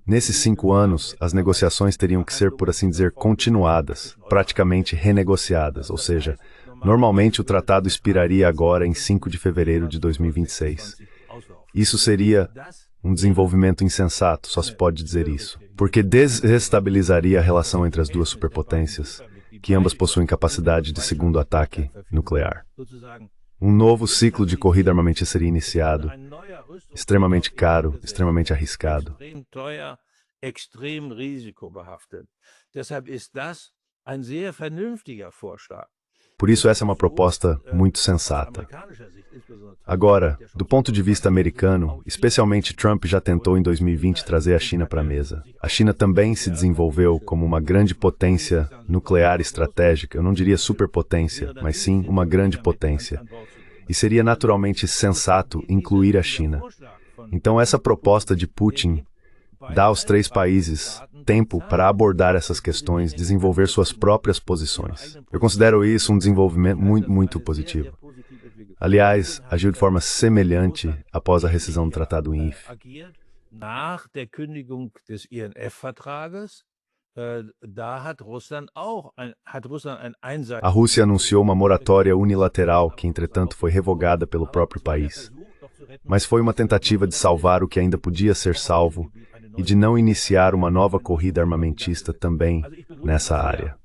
Nesses 5 anos, as negociações teriam que ser, por assim dizer, continuadas, praticamente renegociadas, ou seja, normalmente o tratado expiraria agora em 5 de fevereiro de 2026. Isso seria um desenvolvimento insensato, só se pode dizer isso, porque desestabilizaria a relação entre as duas superpotências, que ambas possuem capacidade de segundo ataque nuclear. Um novo ciclo de corrida armamentista seria iniciado, extremamente caro, extremamente arriscado. Extrem risikobehaftet. Deshalb ist das ein sehr vernünftiger Vorschlag. Por isso essa é uma proposta muito sensata. Agora, do ponto de vista americano, especialmente Trump já tentou em 2020 trazer a China para a mesa. A China também se desenvolveu como uma grande potência nuclear estratégica, eu não diria superpotência, mas sim uma grande potência. E seria naturalmente sensato incluir a China. Então essa proposta de Putin dá aos 3 países tempo para abordar essas questões, desenvolver suas próprias posições. Eu considero isso um desenvolvimento muito positivo. Aliás, agiu de forma semelhante após a rescisão do Tratado INF. Nach der Kündigung des INF-Vertrages, hat Russland ein A Rússia anunciou uma moratória unilateral que, entretanto, foi revogada pelo próprio país. mas foi uma tentativa de salvar o que ainda podia ser salvo e de não iniciar uma nova corrida armamentista também nessa área.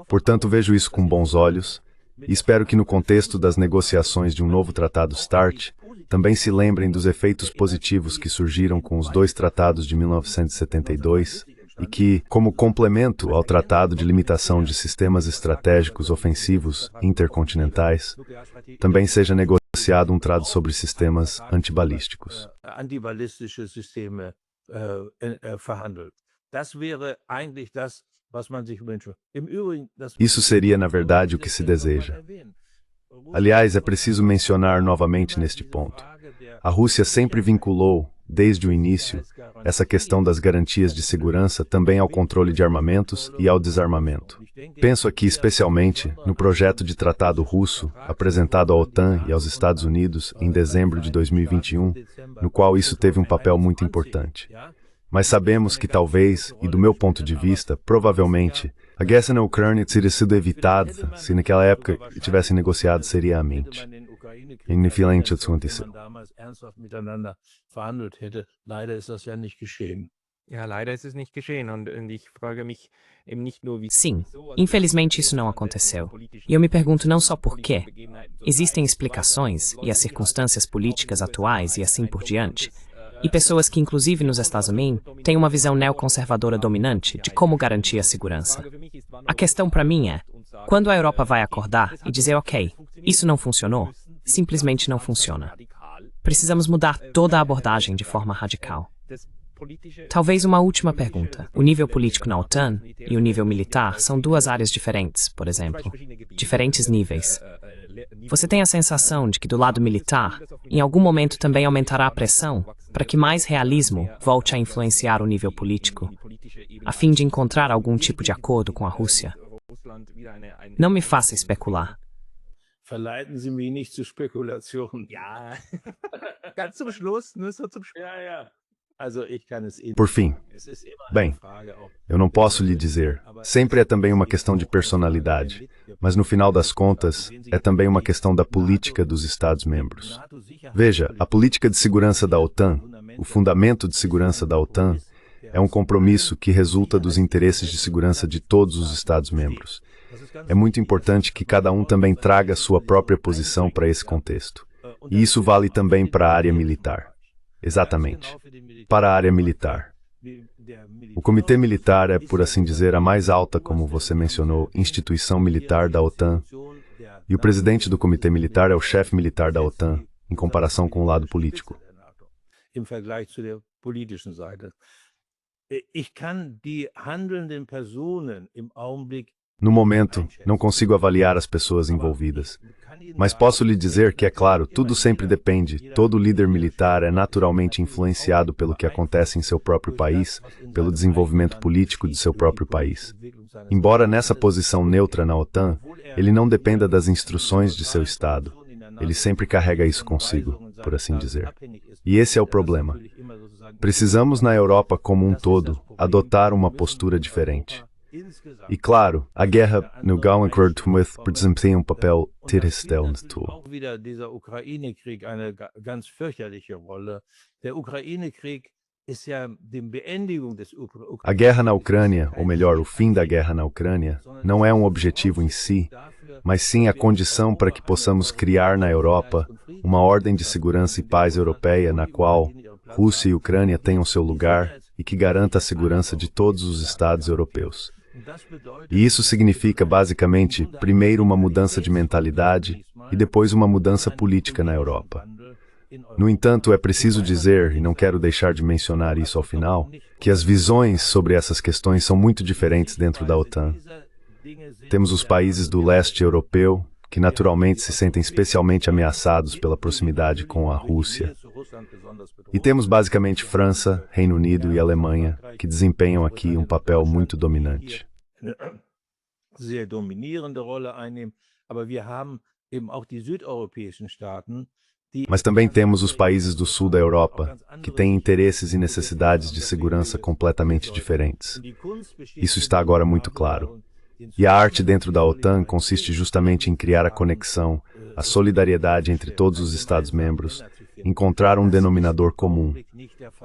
Portanto, vejo isso com bons olhos e espero que no contexto das negociações de um novo tratado START, também se lembrem dos efeitos positivos que surgiram com os dois tratados de 1972 e que, como complemento ao Tratado de Limitação de Sistemas Estratégicos Ofensivos Intercontinentais, também seja negociado um tratado sobre sistemas antibalísticos. Antibalistische Systeme verhandelt. Das wäre eigentlich das, was man sich wünscht. Im Übrigen, Isso seria, na verdade, o que se deseja. Aliás, é preciso mencionar novamente neste ponto. A Rússia sempre vinculou, desde o início, essa questão das garantias de segurança também ao controle de armamentos e ao desarmamento. Penso aqui especialmente no projeto de tratado russo apresentado à OTAN e aos Estados Unidos em dezembro de 2021, no qual isso teve um papel muito importante. Mas sabemos que talvez, e do meu ponto de vista, provavelmente, a guerra na Ucrânia teria sido evitada se naquela época tivessem negociado seriamente. Infelizmente, isso aconteceu. Ja, leider ist es nicht geschehen und ich frage mich eben nicht nur, wie... Sim, infelizmente isso não aconteceu. E eu me pergunto não só por quê. Existem explicações e as circunstâncias políticas atuais e assim por diante. E pessoas que, inclusive nos Estados Unidos, têm uma visão neoconservadora dominante de como garantir a segurança. A questão para mim é, quando a Europa vai acordar e dizer, ok, isso não funcionou, simplesmente não funciona. Precisamos mudar toda a abordagem de forma radical. Talvez uma última pergunta. O nível político na OTAN e o nível militar são duas áreas diferentes, por exemplo. Diferentes níveis. Você tem a sensação de que do lado militar, em algum momento também aumentará a pressão para que mais realismo volte a influenciar o nível político, a fim de encontrar algum tipo de acordo com a Rússia? Não me faça especular. Verleiten Sie mich nicht zu Spekulationen. Ja, ganz zum Schluss, nur so zum Schluss. Por fim, bem, eu não posso lhe dizer, sempre é também uma questão de personalidade, mas no final das contas, é também uma questão da política dos Estados-membros. Veja, a política de segurança da OTAN, o fundamento de segurança da OTAN, é um compromisso que resulta dos interesses de segurança de todos os Estados-membros. É muito importante que cada um também traga sua própria posição para esse contexto. E isso vale também para a área militar. Exatamente. Para a área militar. O Comitê Militar é, por assim dizer, a mais alta, como você mencionou, instituição militar da OTAN. E o presidente do Comitê Militar é o chefe militar da OTAN, em comparação com o lado político. Im Vergleich zu der politischen Seite. Ich kann die handelnden Personen im Augenblick. No momento, não consigo avaliar as pessoas envolvidas. Mas posso lhe dizer que, é claro, tudo sempre depende. Todo líder militar é naturalmente influenciado pelo que acontece em seu próprio país, pelo desenvolvimento político de seu próprio país. Embora nessa posição neutra na OTAN, ele não dependa das instruções de seu Estado. Ele sempre carrega isso consigo, por assim dizer. E esse é o problema. Precisamos, na Europa como um todo, adotar uma postura diferente. E claro, a guerra no Gaulenkrieg desempenha um papel terrestre. Auch wieder dieser Ukraine-Krieg eine ganz fürchterliche Rolle. Der Ukraine-Krieg ist ja die Beendigung des A guerra na Ucrânia, ou melhor, o fim da guerra na Ucrânia, não é um objetivo em si, mas sim a condição para que possamos criar na Europa uma ordem de segurança e paz europeia na qual Rússia e Ucrânia tenham seu lugar e que garanta a segurança de todos os Estados europeus. E isso significa, basicamente, primeiro uma mudança de mentalidade e depois uma mudança política na Europa. No entanto, é preciso dizer, e não quero deixar de mencionar isso ao final, que as visões sobre essas questões são muito diferentes dentro da OTAN. Temos os países do leste europeu, que naturalmente se sentem especialmente ameaçados pela proximidade com a Rússia. E temos basicamente França, Reino Unido e Alemanha, que desempenham aqui um papel muito dominante. Sehr dominierende Rolle einnehmen, aber wir haben eben auch die südeuropäischen Staaten. Mas também temos os países do sul da Europa, que têm interesses e necessidades de segurança completamente diferentes. Isso está agora muito claro. E a arte dentro da OTAN consiste justamente em criar a conexão, a solidariedade entre todos os Estados-membros encontrar um denominador comum.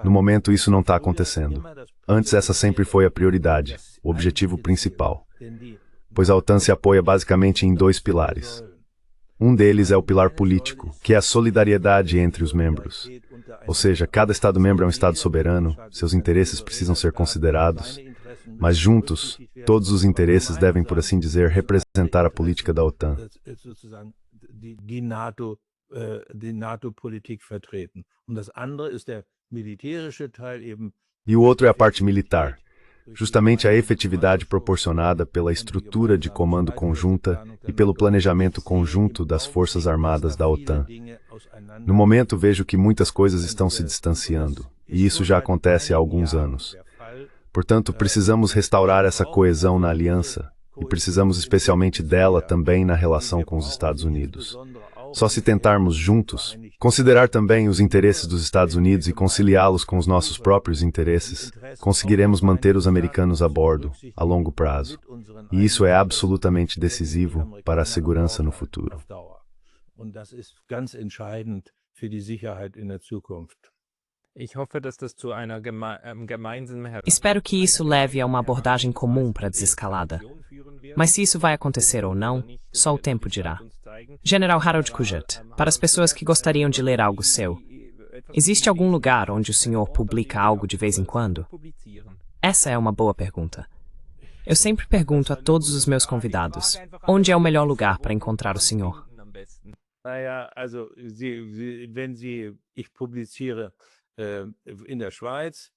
No momento, isso não está acontecendo. Antes, essa sempre foi a prioridade, o objetivo principal. Pois a OTAN se apoia basicamente em dois pilares. Um deles é o pilar político, que é a solidariedade entre os membros. Ou seja, cada Estado-membro é um Estado soberano, seus interesses precisam ser considerados, mas juntos, todos os interesses devem, por assim dizer, representar a política da OTAN. E o outro é a parte militar, justamente a efetividade proporcionada pela estrutura de comando conjunta e pelo planejamento conjunto das Forças Armadas da OTAN. No momento, vejo que muitas coisas estão se distanciando, e isso já acontece há alguns anos. Portanto, precisamos restaurar essa coesão na aliança, e precisamos especialmente dela também na relação com os Estados Unidos. Só se tentarmos juntos, considerar também os interesses dos Estados Unidos e conciliá-los com os nossos próprios interesses, conseguiremos manter os americanos a bordo, a longo prazo. E isso é absolutamente decisivo para a segurança no futuro. Espero que isso leve a uma abordagem comum para a desescalada. Mas se isso vai acontecer ou não, só o tempo dirá. General Harold Kujat, para as pessoas que gostariam de ler algo seu, existe algum lugar onde o senhor publica algo de vez em quando? Essa é uma boa pergunta. Eu sempre pergunto a todos os meus convidados, onde é o melhor lugar para encontrar o senhor?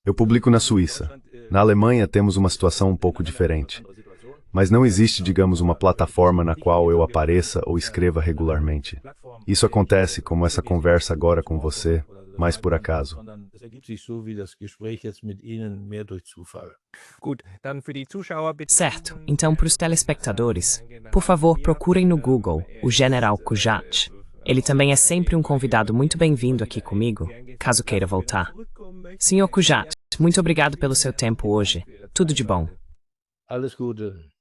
Eu publico na Suíça. Na Alemanha temos uma situação um pouco diferente. Mas não existe, digamos, uma plataforma na qual eu apareça ou escreva regularmente. Isso acontece, como essa conversa agora com você, mais por acaso. Certo, então para os telespectadores, por favor procurem no Google o General Kujat. Ele também é sempre um convidado muito bem-vindo aqui comigo, caso queira voltar. Senhor Kujat, muito obrigado pelo seu tempo hoje. Tudo de bom. Alles Gute.